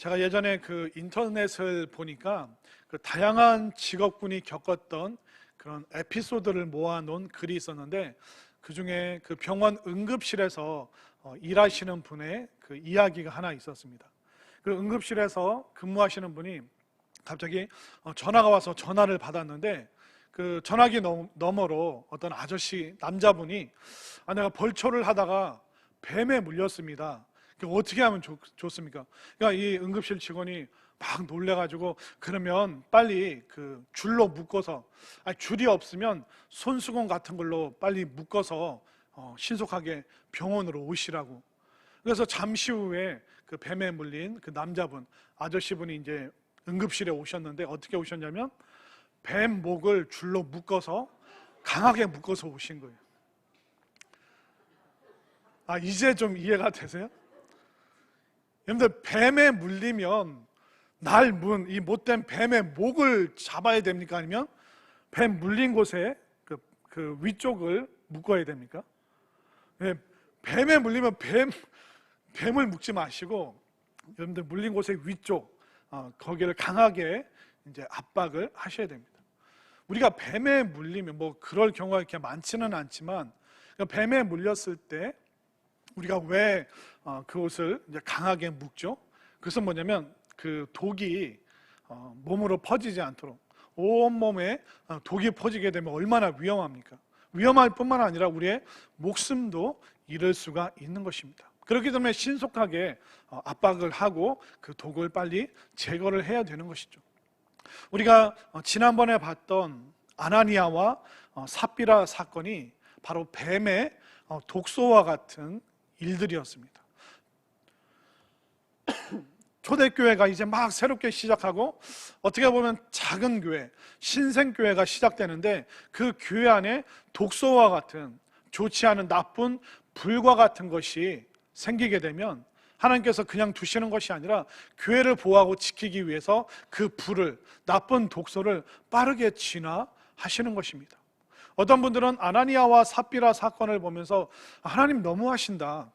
제가 예전에 그 인터넷을 보니까 그 다양한 직업군이 겪었던 그런 에피소드를 모아놓은 글이 있었는데, 그 중에 그 병원 응급실에서 일하시는 분의 그 이야기가 하나 있었습니다. 그 응급실에서 근무하시는 분이 갑자기 전화가 와서 전화를 받았는데, 그 전화기 너머로 어떤 아저씨 남자분이 내가 벌초를 하다가 뱀에 물렸습니다. 어떻게 하면 좋습니까? 그러니까 이 응급실 직원이 막 놀래가지고, 그러면 빨리 그 줄로 묶어서, 줄이 없으면 손수건 같은 걸로 빨리 묶어서 신속하게 병원으로 오시라고. 그래서 잠시 후에 그 뱀에 물린 그 남자분, 아저씨분이 이제 응급실에 오셨는데, 어떻게 오셨냐면 뱀 목을 줄로 묶어서 강하게 묶어서 오신 거예요. 이제 좀 이해가 되세요? 여러분들, 뱀에 물리면 이 못된 뱀의 목을 잡아야 됩니까? 아니면 뱀 물린 곳에 그 위쪽을 묶어야 됩니까? 뱀에 물리면 뱀을 묶지 마시고, 여러분들 물린 곳의 위쪽, 거기를 강하게 이제 압박을 하셔야 됩니다. 우리가 뱀에 물리면 뭐 그럴 경우가 이렇게 많지는 않지만, 뱀에 물렸을 때 우리가 왜 그곳을 이제 강하게 묶죠? 그것은 뭐냐면 그 독이 몸으로 퍼지지 않도록. 온몸에 독이 퍼지게 되면 얼마나 위험합니까? 위험할 뿐만 아니라 우리의 목숨도 잃을 수가 있는 것입니다. 그렇기 때문에 신속하게 압박을 하고 그 독을 빨리 제거를 해야 되는 것이죠. 우리가 지난번에 봤던 아나니아와 삽비라 사건이 바로 뱀의 독소와 같은 일들이었습니다. 초대교회가 이제 막 새롭게 시작하고, 어떻게 보면 작은 교회, 신생교회가 시작되는데, 그 교회 안에 독소와 같은 좋지 않은 나쁜 불과 같은 것이 생기게 되면 하나님께서 그냥 두시는 것이 아니라 교회를 보호하고 지키기 위해서 그 불을, 나쁜 독소를 빠르게 진화하시는 것입니다. 어떤 분들은 아나니아와 삽비라 사건을 보면서 하나님 너무하신다,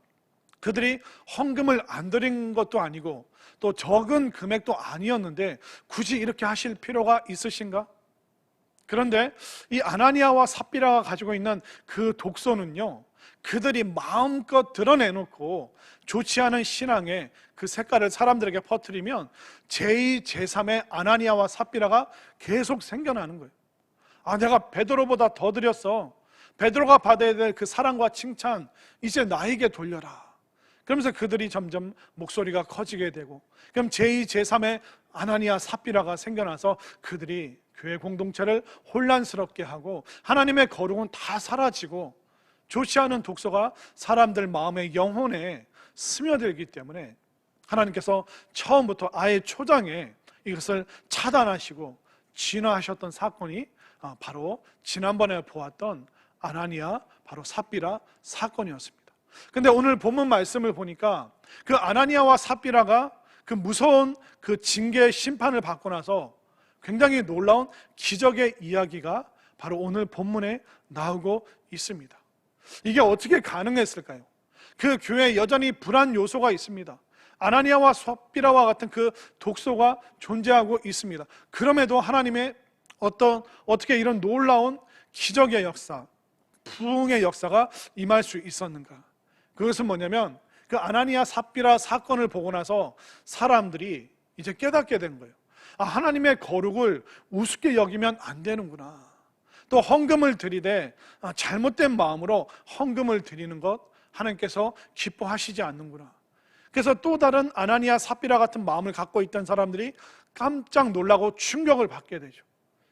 그들이 헌금을 안 드린 것도 아니고 또 적은 금액도 아니었는데 굳이 이렇게 하실 필요가 있으신가? 그런데 이 아나니아와 삽비라가 가지고 있는 그 독소는요, 그들이 마음껏 드러내놓고 좋지 않은 신앙의 그 색깔을 사람들에게 퍼뜨리면 제2, 제3의 아나니아와 삽비라가 계속 생겨나는 거예요. 내가 베드로보다 더 드렸어. 베드로가 받아야 될 그 사랑과 칭찬 이제 나에게 돌려라. 그러면서 그들이 점점 목소리가 커지게 되고, 그럼 제2, 제3의 아나니아 삽비라가 생겨나서 그들이 교회 공동체를 혼란스럽게 하고 하나님의 거룩은 다 사라지고 좋지 않은 독소가 사람들 마음의 영혼에 스며들기 때문에 하나님께서 처음부터 아예 초장에 이것을 차단하시고 진화하셨던 사건이 바로 지난번에 보았던 아나니아, 바로 삽비라 사건이었습니다. 근데 오늘 본문 말씀을 보니까 그 아나니아와 삽비라가 그 무서운 그 징계 심판을 받고 나서 굉장히 놀라운 기적의 이야기가 바로 오늘 본문에 나오고 있습니다. 이게 어떻게 가능했을까요? 그 교회에 여전히 불안 요소가 있습니다. 아나니아와 삽비라와 같은 그 독소가 존재하고 있습니다. 그럼에도 하나님의 어떻게 이런 놀라운 기적의 역사, 부흥의 역사가 임할 수 있었는가? 그것은 뭐냐면 그 아나니아 삽비라 사건을 보고 나서 사람들이 이제 깨닫게 된 거예요. 하나님의 거룩을 우습게 여기면 안 되는구나. 또 헌금을 드리되 잘못된 마음으로 헌금을 드리는 것 하나님께서 기뻐하시지 않는구나. 그래서 또 다른 아나니아 삽비라 같은 마음을 갖고 있던 사람들이 깜짝 놀라고 충격을 받게 되죠.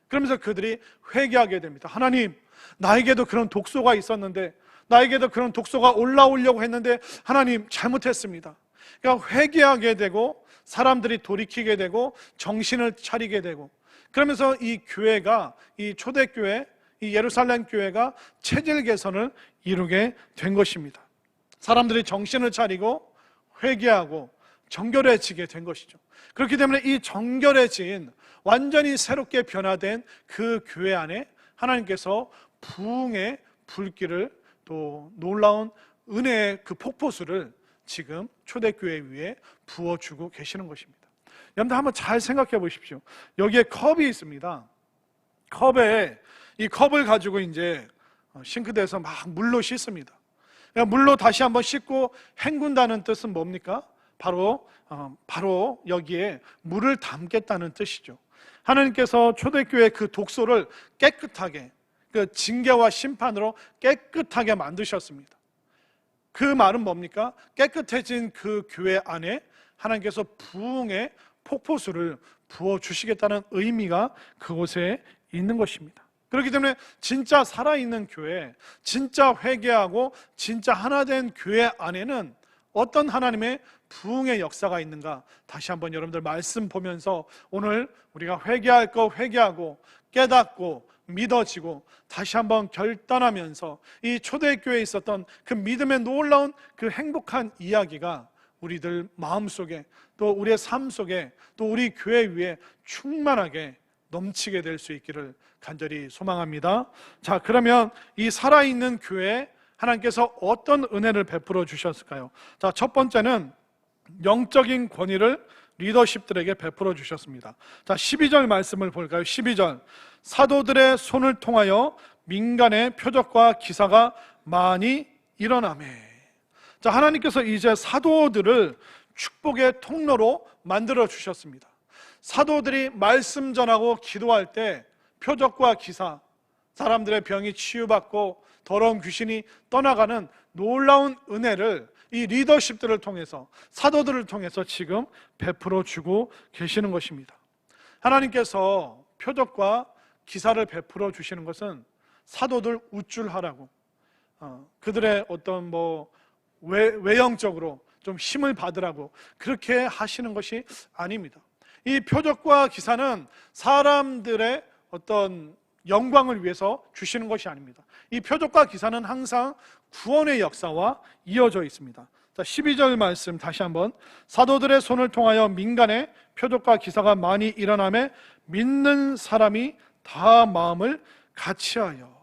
그러면서 그들이 회개하게 됩니다. 하나님, 나에게도 그런 독소가 있었는데, 나에게도 그런 독소가 올라오려고 했는데 하나님 잘못했습니다. 그러니까 회개하게 되고 사람들이 돌이키게 되고 정신을 차리게 되고, 그러면서 이 교회가, 이 초대교회, 이 예루살렘 교회가 체질 개선을 이루게 된 것입니다. 사람들이 정신을 차리고 회개하고 정결해지게 된 것이죠. 그렇기 때문에 이 정결해진, 완전히 새롭게 변화된 그 교회 안에 하나님께서 부흥의 불길을, 또 놀라운 은혜의 그 폭포수를 지금 초대교회 위에 부어주고 계시는 것입니다. 여러분들 한번 잘 생각해 보십시오. 여기에 컵이 있습니다. 이 컵을 가지고 이제 싱크대에서 막 물로 씻습니다. 물로 다시 한번 씻고 헹군다는 뜻은 뭡니까? 바로 여기에 물을 담겠다는 뜻이죠. 하나님께서 초대교회 그 독소를 깨끗하게, 그 징계와 심판으로 깨끗하게 만드셨습니다. 그 말은 뭡니까? 깨끗해진 그 교회 안에 하나님께서 부흥의 폭포수를 부어주시겠다는 의미가 그곳에 있는 것입니다. 그렇기 때문에 진짜 살아있는 교회, 진짜 회개하고 진짜 하나된 교회 안에는 어떤 하나님의 부흥의 역사가 있는가, 다시 한번 여러분들 말씀 보면서 오늘 우리가 회개할 거 회개하고 깨닫고 믿어지고 다시 한번 결단하면서 이 초대교회에 있었던 그 믿음의 놀라운 그 행복한 이야기가 우리들 마음속에, 또 우리의 삶 속에, 또 우리 교회 위에 충만하게 넘치게 될 수 있기를 간절히 소망합니다. 자, 그러면 이 살아있는 교회에 하나님께서 어떤 은혜를 베풀어 주셨을까요? 자, 첫 번째는 영적인 권위를 리더십들에게 베풀어 주셨습니다. 자, 12절 말씀을 볼까요? 12절, 사도들의 손을 통하여 민간의 표적과 기사가 많이 일어나매. 자, 하나님께서 이제 사도들을 축복의 통로로 만들어 주셨습니다. 사도들이 말씀 전하고 기도할 때 표적과 기사, 사람들의 병이 치유받고 더러운 귀신이 떠나가는 놀라운 은혜를 이 리더십들을 통해서, 사도들을 통해서 지금 베풀어 주고 계시는 것입니다. 하나님께서 표적과 기사를 베풀어 주시는 것은 사도들 우쭐하라고, 그들의 어떤 외형적으로 좀 힘을 받으라고 그렇게 하시는 것이 아닙니다. 이 표적과 기사는 사람들의 어떤 영광을 위해서 주시는 것이 아닙니다. 이 표적과 기사는 항상 구원의 역사와 이어져 있습니다. 자, 12절 말씀 다시 한번, 사도들의 손을 통하여 민간의 표적과 기사가 많이 일어나매 믿는 사람이 다 마음을 같이하여.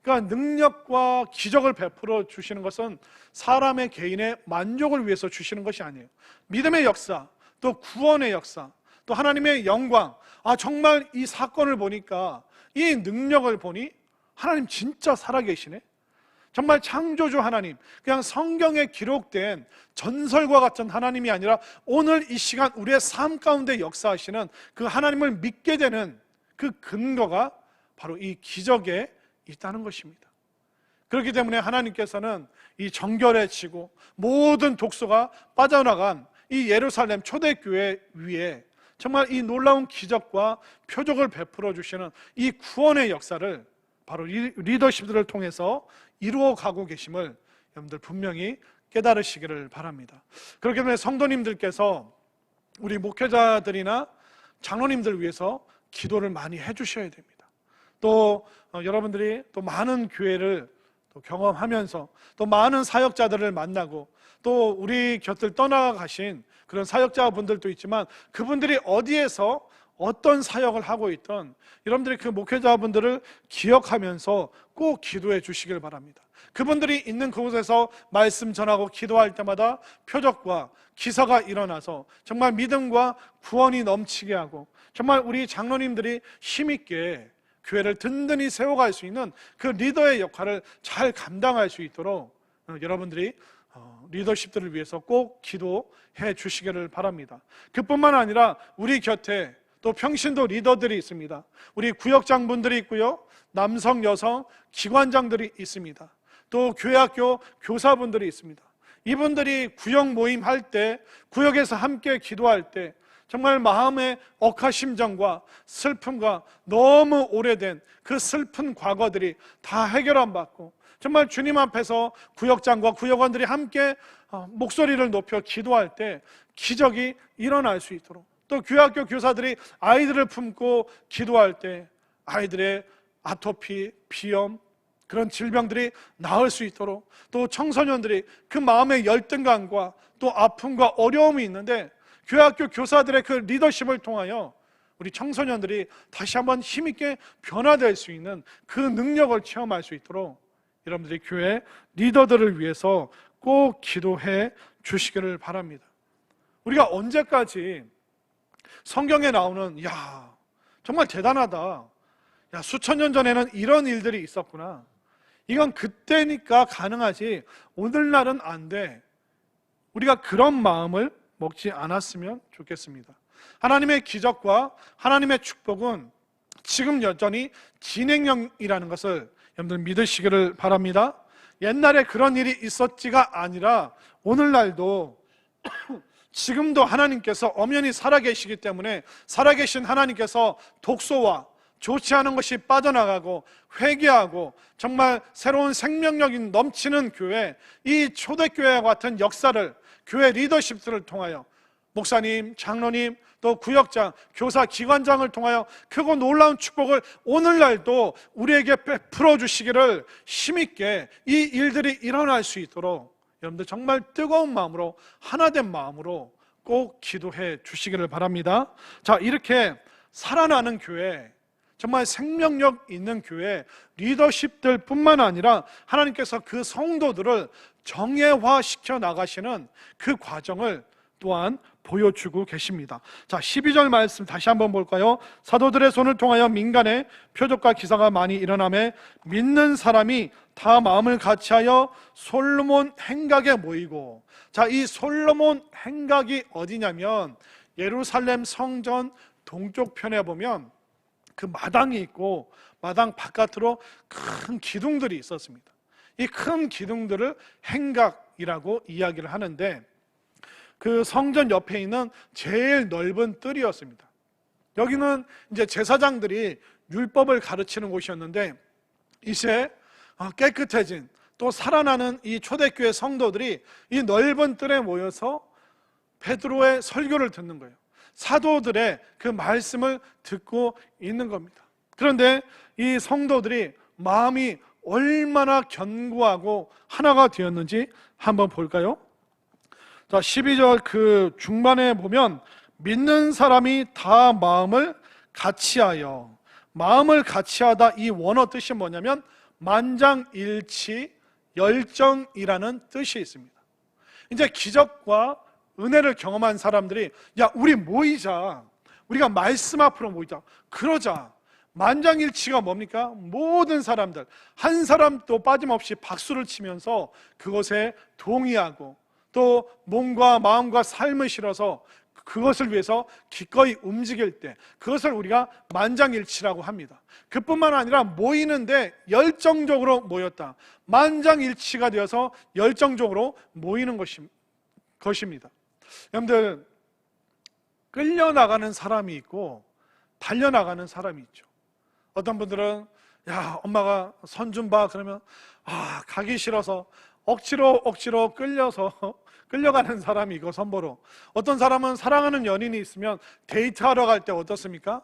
그러니까 능력과 기적을 베풀어 주시는 것은 사람의 개인의 만족을 위해서 주시는 것이 아니에요. 믿음의 역사, 또 구원의 역사, 또 하나님의 영광, 정말 이 사건을 보니까, 이 능력을 보니 하나님 진짜 살아계시네, 정말 창조주 하나님, 그냥 성경에 기록된 전설과 같은 하나님이 아니라 오늘 이 시간 우리의 삶 가운데 역사하시는 그 하나님을 믿게 되는 그 근거가 바로 이 기적에 있다는 것입니다. 그렇기 때문에 하나님께서는 이 정결해지고 모든 독소가 빠져나간 이 예루살렘 초대교회 위에 정말 이 놀라운 기적과 표적을 베풀어 주시는 이 구원의 역사를 바로 리더십들을 통해서 이루어가고 계심을 여러분들 분명히 깨달으시기를 바랍니다. 그렇기 때문에 성도님들께서 우리 목회자들이나 장로님들 위해서 기도를 많이 해주셔야 됩니다. 또 여러분들이 또 많은 교회를 또 경험하면서 또 많은 사역자들을 만나고 또 우리 곁을 떠나가신 그런 사역자분들도 있지만 그분들이 어디에서 어떤 사역을 하고 있던 여러분들이 그 목회자분들을 기억하면서 꼭 기도해 주시길 바랍니다. 그분들이 있는 그곳에서 말씀 전하고 기도할 때마다 표적과 기사가 일어나서 정말 믿음과 구원이 넘치게 하고 정말 우리 장로님들이 힘있게 교회를 든든히 세워갈 수 있는 그 리더의 역할을 잘 감당할 수 있도록 여러분들이 리더십들을 위해서 꼭 기도해 주시기를 바랍니다. 그뿐만 아니라 우리 곁에 또 평신도 리더들이 있습니다. 우리 구역장분들이 있고요, 남성, 여성 기관장들이 있습니다. 또 교회학교 교사분들이 있습니다. 이분들이 구역 모임 할 때, 구역에서 함께 기도할 때 정말 마음의 억하심정과 슬픔과 너무 오래된 그 슬픈 과거들이 다 해결 안 받고 정말 주님 앞에서 구역장과 구역원들이 함께 목소리를 높여 기도할 때 기적이 일어날 수 있도록, 또 교회학교 교사들이 아이들을 품고 기도할 때 아이들의 아토피, 비염, 그런 질병들이 나을 수 있도록, 또 청소년들이 그 마음의 열등감과 또 아픔과 어려움이 있는데 교회학교 교사들의 그 리더십을 통하여 우리 청소년들이 다시 한번 힘있게 변화될 수 있는 그 능력을 체험할 수 있도록 여러분들이 교회 리더들을 위해서 꼭 기도해 주시기를 바랍니다. 우리가 언제까지 성경에 나오는 정말 대단하다, 수천 년 전에는 이런 일들이 있었구나, 이건 그때니까 가능하지 오늘날은 안 돼, 우리가 그런 마음을 먹지 않았으면 좋겠습니다. 하나님의 기적과 하나님의 축복은 지금 여전히 진행형이라는 것을 여러분들 믿으시기를 바랍니다. 옛날에 그런 일이 있었지가 아니라 오늘날도 지금도 하나님께서 엄연히 살아계시기 때문에 살아계신 하나님께서 독소와 좋지 않은 것이 빠져나가고 회개하고 정말 새로운 생명력이 넘치는 교회, 이 초대교회와 같은 역사를 교회 리더십들을 통하여 목사님, 장로님, 또 구역장, 교사, 기관장을 통하여 크고 놀라운 축복을 오늘날도 우리에게 베풀어 주시기를 힘있게 이 일들이 일어날 수 있도록 여러분들 정말 뜨거운 마음으로, 하나된 마음으로 꼭 기도해 주시기를 바랍니다. 자, 이렇게 살아나는 교회, 정말 생명력 있는 교회 리더십들 뿐만 아니라 하나님께서 그 성도들을 정예화시켜 나가시는 그 과정을 또한 보여주고 계십니다. 자, 12절 말씀 다시 한번 볼까요? 사도들의 손을 통하여 민간에 표적과 기사가 많이 일어나매 믿는 사람이 다 마음을 같이하여 솔로몬 행각에 모이고, 자, 이 솔로몬 행각이 어디냐면 예루살렘 성전 동쪽 편에 보면 그 마당이 있고 마당 바깥으로 큰 기둥들이 있었습니다. 이 큰 기둥들을 행각이라고 이야기를 하는데 그 성전 옆에 있는 제일 넓은 뜰이었습니다. 여기는 이제 제사장들이 율법을 가르치는 곳이었는데 이제 깨끗해진 또 살아나는 이 초대교회 성도들이 이 넓은 뜰에 모여서 베드로의 설교를 듣는 거예요. 사도들의 그 말씀을 듣고 있는 겁니다. 그런데 이 성도들이 마음이 얼마나 견고하고 하나가 되었는지 한번 볼까요? 자, 12절 그 중반에 보면 믿는 사람이 다 마음을 같이하여, 마음을 같이하다, 이 원어 뜻이 뭐냐면 만장일치, 열정이라는 뜻이 있습니다. 이제 기적과 은혜를 경험한 사람들이 우리 모이자, 우리가 말씀 앞으로 모이자, 그러자. 만장일치가 뭡니까? 모든 사람들 한 사람도 빠짐없이 박수를 치면서 그것에 동의하고 또 몸과 마음과 삶을 실어서 그것을 위해서 기꺼이 움직일 때, 그것을 우리가 만장일치라고 합니다. 그뿐만 아니라 모이는데 열정적으로 모였다, 만장일치가 되어서 열정적으로 모이는 것입니다. 여러분들, 끌려나가는 사람이 있고 달려나가는 사람이 있죠. 어떤 분들은 엄마가 선 좀 봐 그러면 가기 싫어서 억지로 끌려가는 사람이 있고 선보러, 어떤 사람은 사랑하는 연인이 있으면 데이트하러 갈 때 어떻습니까?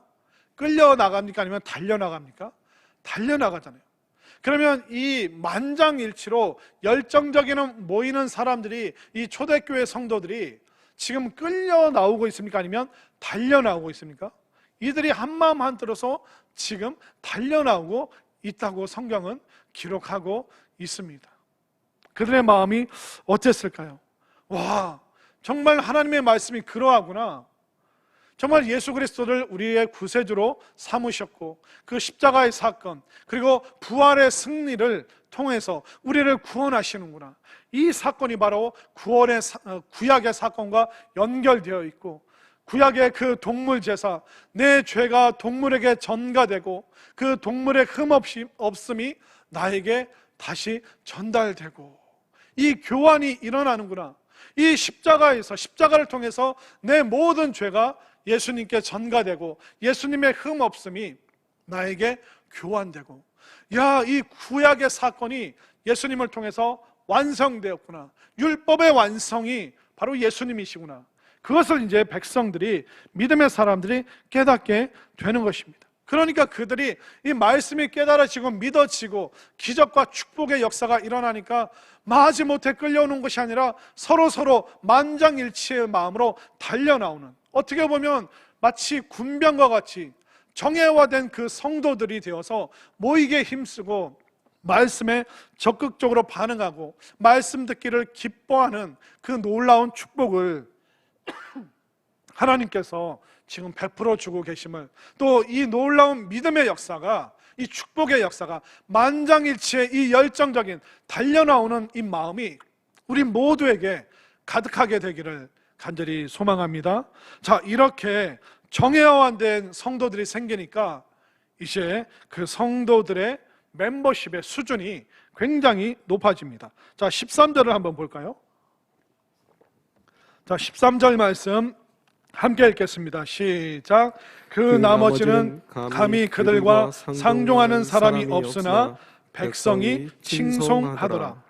끌려나갑니까? 아니면 달려나갑니까? 달려나가잖아요. 그러면 이 만장일치로 열정적인 모이는 사람들이, 이 초대교회 성도들이 지금 끌려 나오고 있습니까? 아니면 달려 나오고 있습니까? 이들이 한마음 한뜻으로서 지금 달려 나오고 있다고 성경은 기록하고 있습니다. 그들의 마음이 어땠을까요? 정말 하나님의 말씀이 그러하구나. 정말 예수 그리스도를 우리의 구세주로 삼으셨고 그 십자가의 사건, 그리고 부활의 승리를 통해서 우리를 구원하시는구나. 이 사건이 바로 구약의 사건과 연결되어 있고, 구약의 그 동물 제사, 내 죄가 동물에게 전가되고 그 동물의 흠없음이 나에게 다시 전달되고, 이 교환이 일어나는구나. 이 십자가를 통해서 내 모든 죄가 예수님께 전가되고 예수님의 흠없음이 나에게 교환되고, 이 구약의 사건이 예수님을 통해서 완성되었구나. 율법의 완성이 바로 예수님이시구나. 그것을 이제 백성들이, 믿음의 사람들이 깨닫게 되는 것입니다. 그러니까 그들이 이 말씀이 깨달아지고 믿어지고 기적과 축복의 역사가 일어나니까 마지못해 끌려오는 것이 아니라 서로 만장일치의 마음으로 달려나오는, 어떻게 보면 마치 군병과 같이 정예화된 그 성도들이 되어서 모이게 힘쓰고 말씀에 적극적으로 반응하고 말씀 듣기를 기뻐하는 그 놀라운 축복을 하나님께서 지금 베풀어 주고 계심을, 또 이 놀라운 믿음의 역사가, 이 축복의 역사가 만장일치의 이 열정적인 달려나오는 이 마음이 우리 모두에게 가득하게 되기를 간절히 소망합니다. 자, 이렇게 정예화된 성도들이 생기니까 이제 그 성도들의 멤버십의 수준이 굉장히 높아집니다. 자, 13절을 한번 볼까요? 자, 13절 말씀 함께 읽겠습니다. 시작. 그 나머지는 감히 그들과 상종하는 사람이 없으나 백성이 칭송하더라.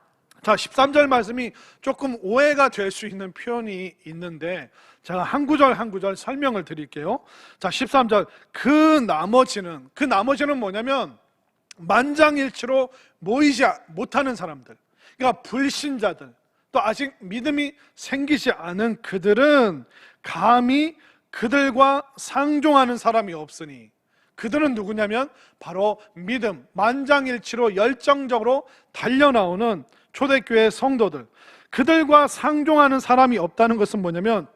자, 13절 말씀이 조금 오해가 될 수 있는 표현이 있는데 제가 한 구절 한 구절 설명을 드릴게요. 자, 13절. 그 나머지는 뭐냐면 만장일치로 모이지 못하는 사람들, 그러니까 불신자들, 또 아직 믿음이 생기지 않은 그들은 감히 그들과 상종하는 사람이 없으니, 그들은 누구냐면 바로 믿음, 만장일치로 열정적으로 달려나오는 초대교회 성도들, 그들과 상종하는 사람이 없다는 것은 뭐냐면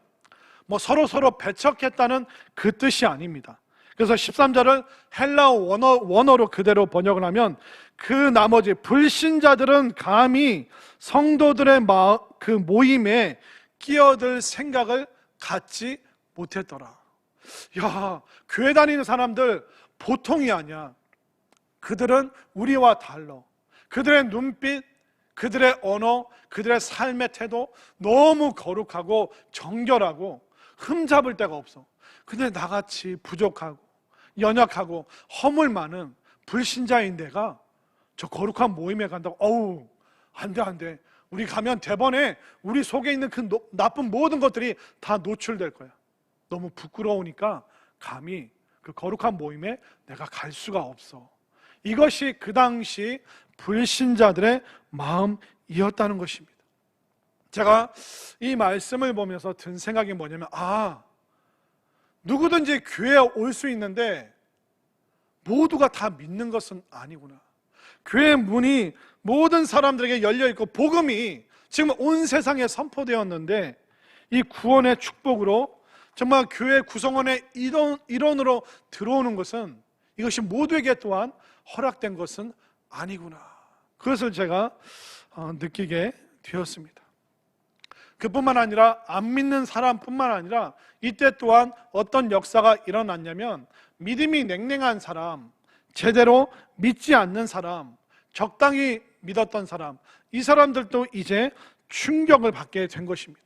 서로 배척했다는 그 뜻이 아닙니다. 그래서 13절을 헬라어 원어로 그대로 번역을 하면 그 나머지 불신자들은 감히 성도들의 그 모임에 끼어들 생각을 갖지 못했더라. 야, 교회 다니는 사람들 보통이 아니야. 그들은 우리와 달라. 그들의 눈빛, 그들의 언어, 그들의 삶의 태도 너무 거룩하고 정결하고 흠잡을 데가 없어. 근데 나같이 부족하고 연약하고 허물 많은 불신자인 내가 저 거룩한 모임에 간다고, 어우, 안 돼. 우리 가면 대번에 우리 속에 있는 그 나쁜 모든 것들이 다 노출될 거야. 너무 부끄러우니까 감히 그 거룩한 모임에 내가 갈 수가 없어. 이것이 그 당시 불신자들의 마음이었다는 것입니다. 제가 이 말씀을 보면서 든 생각이 뭐냐면, 누구든지 교회에 올 수 있는데 모두가 다 믿는 것은 아니구나. 교회 문이 모든 사람들에게 열려있고 복음이 지금 온 세상에 선포되었는데 이 구원의 축복으로 정말 교회 구성원의 일원으로 들어오는 것은, 이것이 모두에게 또한 허락된 것은 아니구나. 그것을 제가 느끼게 되었습니다. 그뿐만 아니라 안 믿는 사람뿐만 아니라 이때 또한 어떤 역사가 일어났냐면, 믿음이 냉랭한 사람, 제대로 믿지 않는 사람, 적당히 믿었던 사람, 이 사람들도 이제 충격을 받게 된 것입니다.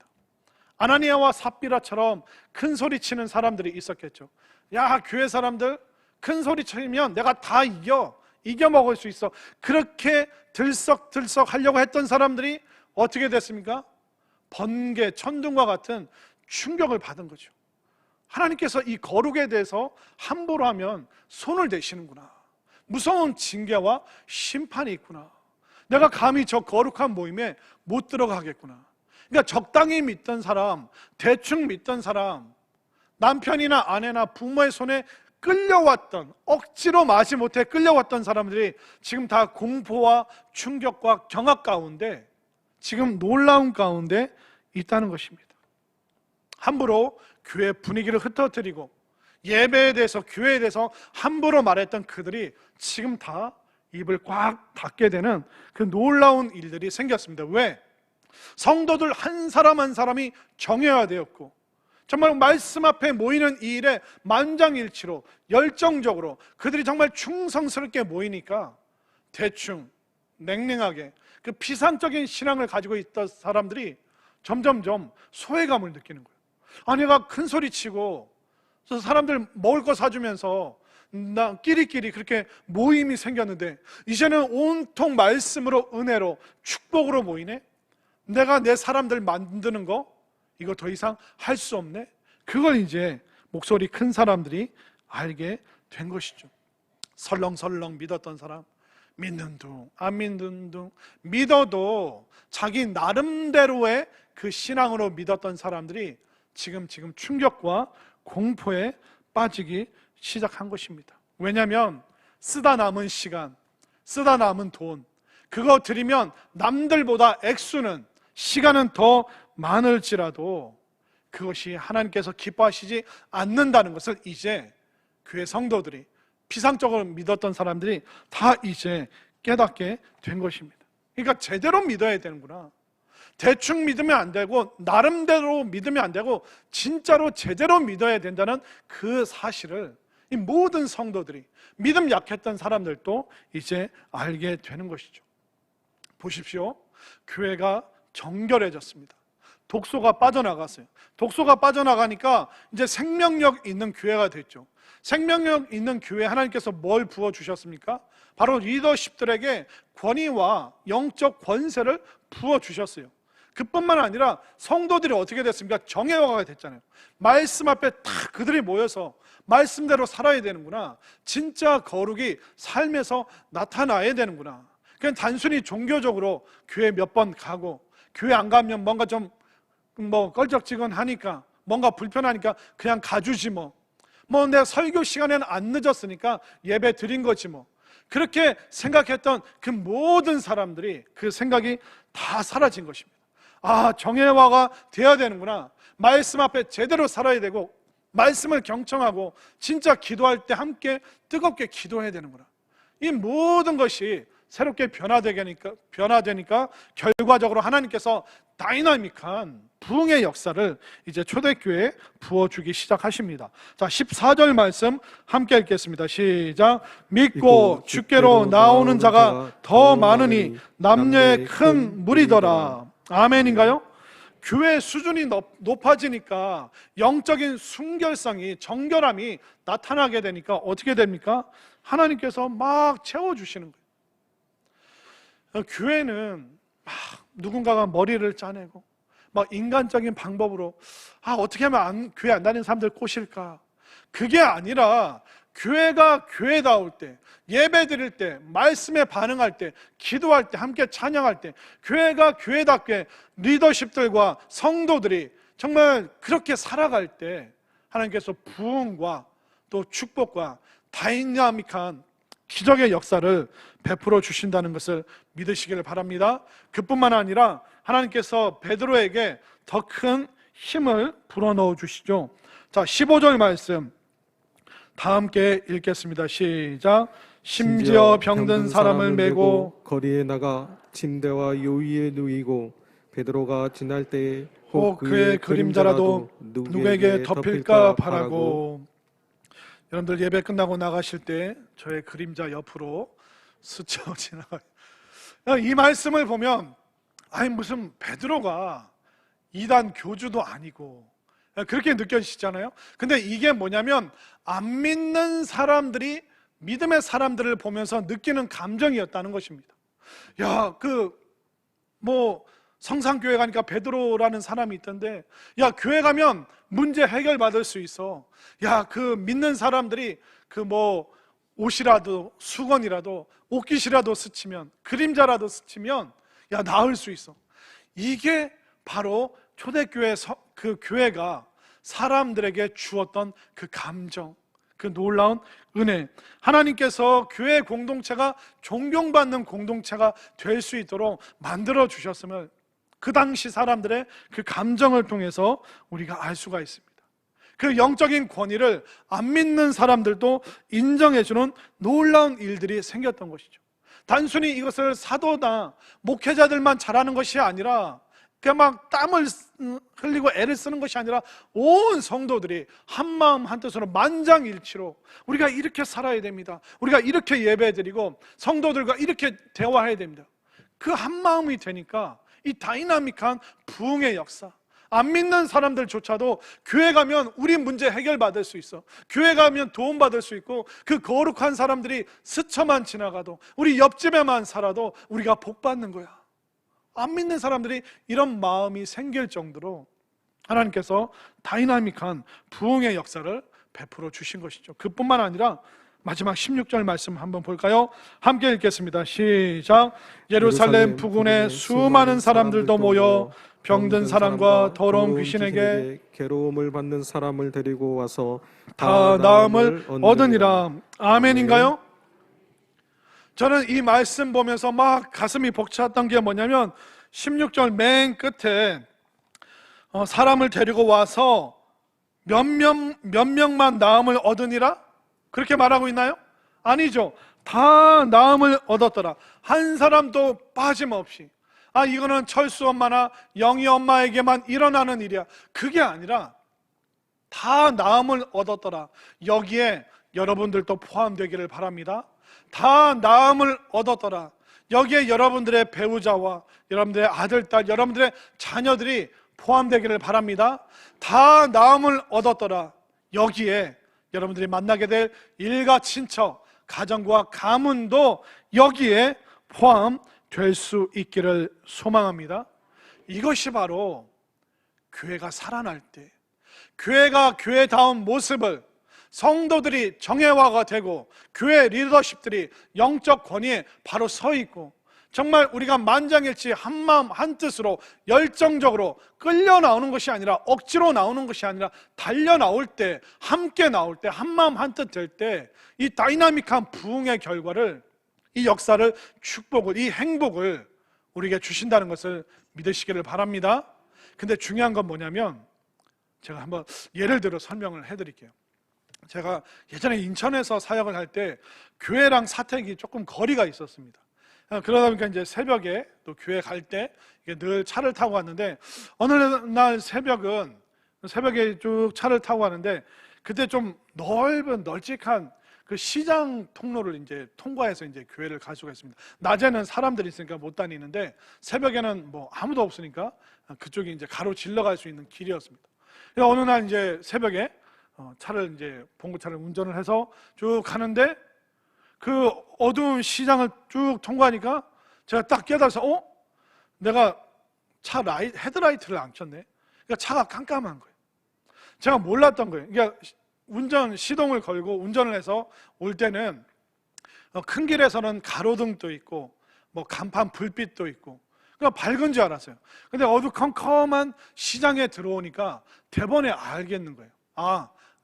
아나니아와 삽비라처럼 큰 소리 치는 사람들이 있었겠죠. 야, 교회 사람들 큰 소리 치면 내가 다 이겨 먹을 수 있어. 그렇게 들썩들썩 하려고 했던 사람들이 어떻게 됐습니까? 번개, 천둥과 같은 충격을 받은 거죠. 하나님께서 이 거룩에 대해서 함부로 하면 손을 대시는구나. 무서운 징계와 심판이 있구나. 내가 감히 저 거룩한 모임에 못 들어가겠구나. 그러니까 적당히 믿던 사람, 대충 믿던 사람, 남편이나 아내나 부모의 손에 끌려왔던, 억지로 마지 못해 끌려왔던 사람들이 지금 다 공포와 충격과 경악 가운데, 지금 놀라운 가운데 있다는 것입니다. 함부로 교회 분위기를 흩어뜨리고 예배에 대해서, 교회에 대해서 함부로 말했던 그들이 지금 다 입을 꽉 닫게 되는 그 놀라운 일들이 생겼습니다. 왜? 성도들 한 사람 한 사람이 정예화되었고 정말 말씀 앞에 모이는 이 일에 만장일치로 열정적으로 그들이 정말 충성스럽게 모이니까 대충 냉랭하게 그 피상적인 신앙을 가지고 있던 사람들이 점점점 소외감을 느끼는 거예요. 내가 큰 소리 치고 사람들 먹을 거 사주면서 나 끼리끼리 그렇게 모임이 생겼는데 이제는 온통 말씀으로, 은혜로, 축복으로 모이네? 내가 내 사람들 만드는 거 이거 더 이상 할 수 없네? 그걸 이제 목소리 큰 사람들이 알게 된 것이죠. 설렁설렁 믿었던 사람, 믿는 둥, 안 믿는 둥, 믿어도 자기 나름대로의 그 신앙으로 믿었던 사람들이 지금 충격과 공포에 빠지기 시작한 것입니다. 왜냐하면 쓰다 남은 시간, 쓰다 남은 돈, 그거 드리면 남들보다 액수는, 시간은 더 많을지라도 그것이 하나님께서 기뻐하시지 않는다는 것을 이제 교회 성도들이, 피상적으로 믿었던 사람들이 다 이제 깨닫게 된 것입니다. 그러니까 제대로 믿어야 되는구나. 대충 믿으면 안 되고 나름대로 믿으면 안 되고 진짜로 제대로 믿어야 된다는 그 사실을 이 모든 성도들이, 믿음 약했던 사람들도 이제 알게 되는 것이죠. 보십시오. 교회가 정결해졌습니다. 독소가 빠져나갔어요. 독소가 빠져나가니까 이제 생명력 있는 교회가 됐죠. 생명력 있는 교회에 하나님께서 뭘 부어주셨습니까? 바로 리더십들에게 권위와 영적 권세를 부어주셨어요. 그뿐만 아니라 성도들이 어떻게 됐습니까? 정예화가 됐잖아요. 말씀 앞에 다 그들이 모여서 말씀대로 살아야 되는구나. 진짜 거룩이 삶에서 나타나야 되는구나. 그냥 단순히 종교적으로 교회 몇 번 가고, 교회 안 가면 뭔가 좀 껄쩍지근하니까, 뭔가 불편하니까 그냥 가주지 뭐 내가 설교 시간에는 안 늦었으니까 예배 드린 거지 뭐. 그렇게 생각했던 그 모든 사람들이 그 생각이 다 사라진 것입니다. 아, 정예화가 돼야 되는구나. 말씀 앞에 제대로 살아야 되고, 말씀을 경청하고 진짜 기도할 때 함께 뜨겁게 기도해야 되는구나. 이 모든 것이 새롭게 변화되니까 결과적으로 하나님께서 다이나믹한 부흥의 역사를 이제 초대교회에 부어주기 시작하십니다. 자, 14절 말씀 함께 읽겠습니다. 시작. 믿고 주께로 나오는 자가 더 많으니 남녀의 큰 무리더라. 아멘인가요? 교회 수준이 높아지니까 영적인 순결성이, 정결함이 나타나게 되니까 어떻게 됩니까? 하나님께서 막 채워주시는 거예요. 교회는 막 누군가가 머리를 짜내고 막 인간적인 방법으로 어떻게 하면 교회 안 다니는 사람들 꼬실까? 그게 아니라 교회가 교회다울 때, 예배 드릴 때, 말씀에 반응할 때, 기도할 때, 함께 찬양할 때, 교회가 교회답게 리더십들과 성도들이 정말 그렇게 살아갈 때 하나님께서 부흥과 또 축복과 다이나믹한 기적의 역사를 베풀어 주신다는 것을 믿으시기를 바랍니다. 그뿐만 아니라 하나님께서 베드로에게 더 큰 힘을 불어넣어 주시죠. 자, 15절 말씀 다 함께 읽겠습니다. 시작. 심지어 병든 사람을 메고 거리에 나가 침대와 요위에 누이고 베드로가 지날 때에 혹 그의 그림자라도 누구에게 덮일까 바라고. 여러분들 예배 끝나고 나가실 때 저의 그림자 옆으로 스쳐 지나가요. 이 말씀을 보면 무슨 베드로가 이단 교주도 아니고 그렇게 느껴지시잖아요. 근데 이게 뭐냐면 안 믿는 사람들이 믿음의 사람들을 보면서 느끼는 감정이었다는 것입니다. 성상교회 가니까 베드로라는 사람이 있던데, 교회 가면 문제 해결받을 수 있어. 그 믿는 사람들이 옷이라도 수건이라도 옷깃이라도 스치면, 그림자라도 스치면 나을 수 있어. 이게 바로 초대교회 그 교회가 사람들에게 주었던 그 감정, 그 놀라운 은혜. 하나님께서 교회 공동체가 존경받는 공동체가 될 수 있도록 만들어 주셨음을 그 당시 사람들의 그 감정을 통해서 우리가 알 수가 있습니다. 그 영적인 권위를 안 믿는 사람들도 인정해주는 놀라운 일들이 생겼던 것이죠. 단순히 이것을 사도나 목회자들만 잘하는 것이 아니라 그냥 막 땀을 흘리고 애를 쓰는 것이 아니라 온 성도들이 한마음 한뜻으로 만장일치로 우리가 이렇게 살아야 됩니다. 우리가 이렇게 예배드리고 성도들과 이렇게 대화해야 됩니다. 그 한마음이 되니까 이 다이나믹한 부흥의 역사, 안 믿는 사람들조차도 교회 가면 우리 문제 해결받을 수 있어, 교회 가면 도움받을 수 있고, 그 거룩한 사람들이 스쳐만 지나가도, 우리 옆집에만 살아도 우리가 복받는 거야. 안 믿는 사람들이 이런 마음이 생길 정도로 하나님께서 다이나믹한 부흥의 역사를 베풀어 주신 것이죠. 그뿐만 아니라 마지막 16절 말씀 한번 볼까요? 함께 읽겠습니다. 시작. 예루살렘 부근에 수많은 사람들도 모여 병든 사람과 더러운 귀신에게 괴로움을 받는 사람을 데리고 와서 다 나음을 얻으니라. 아멘인가요? 저는 이 말씀 보면서 막 가슴이 벅찼던 게 뭐냐면 16절 맨 끝에 사람을 데리고 와서 몇 명만 나음을 얻으니라? 그렇게 말하고 있나요? 아니죠. 다 나음을 얻었더라. 한 사람도 빠짐없이. 이거는 철수 엄마나 영희 엄마에게만 일어나는 일이야. 그게 아니라 다 나음을 얻었더라. 여기에 여러분들도 포함되기를 바랍니다. 다 나음을 얻었더라. 여기에 여러분들의 배우자와 여러분들의 아들, 딸, 여러분들의 자녀들이 포함되기를 바랍니다. 다 나음을 얻었더라. 여기에 여러분들이 만나게 될 일가 친척, 가정과 가문도 여기에 포함될 수 있기를 소망합니다. 이것이 바로 교회가 살아날 때, 교회가 교회다운 모습을, 성도들이 정예화가 되고 교회 리더십들이 영적 권위에 바로 서 있고, 정말 우리가 만장일치 한마음 한뜻으로 열정적으로 끌려 나오는 것이 아니라, 억지로 나오는 것이 아니라 달려 나올 때, 함께 나올 때, 한마음 한뜻 될 때 이 다이나믹한 부흥의 결과를, 이 역사를, 축복을, 이 행복을 우리에게 주신다는 것을 믿으시기를 바랍니다. 근데 중요한 건 뭐냐면, 제가 한번 예를 들어 설명을 해드릴게요. 제가 예전에 인천에서 사역을 할 때 교회랑 사택이 조금 거리가 있었습니다. 그러다 보니까 이제 새벽에 또 교회 갈 때 늘 차를 타고 갔는데, 어느 날 새벽에 쭉 차를 타고 가는데, 그때 좀 널찍한 그 시장 통로를 이제 통과해서 이제 교회를 갈 수가 있습니다. 낮에는 사람들이 있으니까 못 다니는데, 새벽에는 뭐 아무도 없으니까 그쪽이 이제 가로질러 갈 수 있는 길이었습니다. 어느 날 이제 새벽에 차를 이제 봉고차를 운전을 해서 쭉 가는데, 그 어두운 시장을 쭉 통과하니까 제가 딱 깨달아서 내가 차 헤드라이트를 안 켰네. 그러니까 차가 깜깜한 거예요. 제가 몰랐던 거예요. 그러니까 시동을 걸고 운전을 해서 올 때는 큰 길에서는 가로등도 있고 뭐 간판 불빛도 있고, 그냥 밝은 줄 알았어요. 근데 어두컴컴한 시장에 들어오니까 대번에 알겠는 거예요.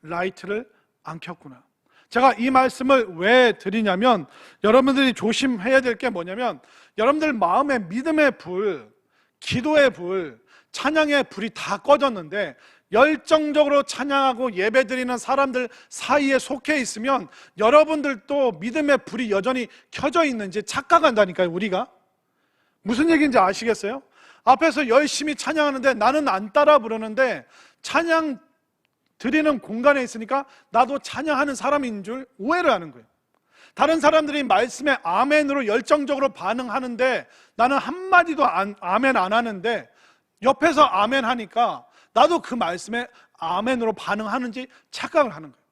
라이트를 안 켰구나. 제가 이 말씀을 왜 드리냐면, 여러분들이 조심해야 될 게 뭐냐면, 여러분들 마음에 믿음의 불, 기도의 불, 찬양의 불이 다 꺼졌는데 열정적으로 찬양하고 예배드리는 사람들 사이에 속해 있으면 여러분들도 믿음의 불이 여전히 켜져 있는지 착각한다니까요. 우리가 무슨 얘기인지 아시겠어요? 앞에서 열심히 찬양하는데 나는 안 따라 부르는데, 찬양 드리는 공간에 있으니까 나도 찬양하는 사람인 줄 오해를 하는 거예요. 다른 사람들이 말씀에 아멘으로 열정적으로 반응하는데 나는 한마디도 아멘 안 하는데, 옆에서 아멘 하니까 나도 그 말씀에 아멘으로 반응하는지 착각을 하는 거예요.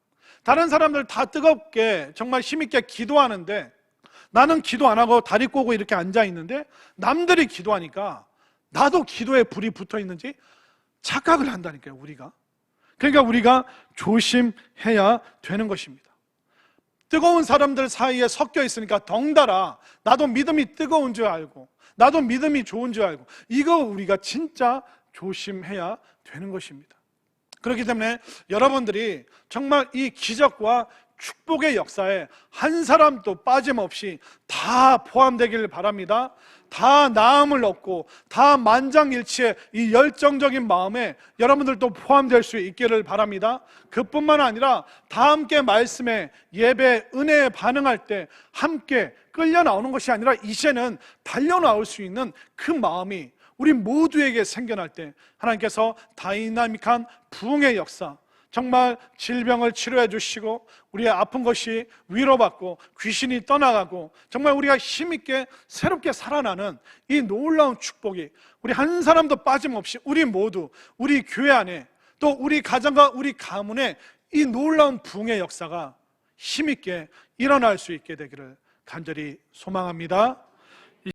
다른 사람들 다 뜨겁게 정말 힘있게 기도하는데 나는 기도 안 하고 다리 꼬고 이렇게 앉아 있는데, 남들이 기도하니까 나도 기도에 불이 붙어 있는지 착각을 한다니까요, 우리가. 그러니까 우리가 조심해야 되는 것입니다. 뜨거운 사람들 사이에 섞여 있으니까 덩달아 나도 믿음이 뜨거운 줄 알고, 나도 믿음이 좋은 줄 알고, 이거 우리가 진짜 조심해야 되는 것입니다. 그렇기 때문에 여러분들이 정말 이 기적과 축복의 역사에 한 사람도 빠짐없이 다 포함되기를 바랍니다. 다 나음을 얻고 다 만장일치의 이 열정적인 마음에 여러분들도 포함될 수 있기를 바랍니다. 그뿐만 아니라 다 함께 말씀에, 예배, 은혜에 반응할 때 함께 끌려 나오는 것이 아니라 이제는 달려 나올 수 있는 그 마음이 우리 모두에게 생겨날 때 하나님께서 다이나믹한 부흥의 역사, 정말 질병을 치료해 주시고 우리의 아픈 것이 위로받고 귀신이 떠나가고 정말 우리가 힘있게 새롭게 살아나는 이 놀라운 축복이 우리 한 사람도 빠짐없이 우리 모두, 우리 교회 안에, 또 우리 가정과 우리 가문에 이 놀라운 부흥의 역사가 힘있게 일어날 수 있게 되기를 간절히 소망합니다.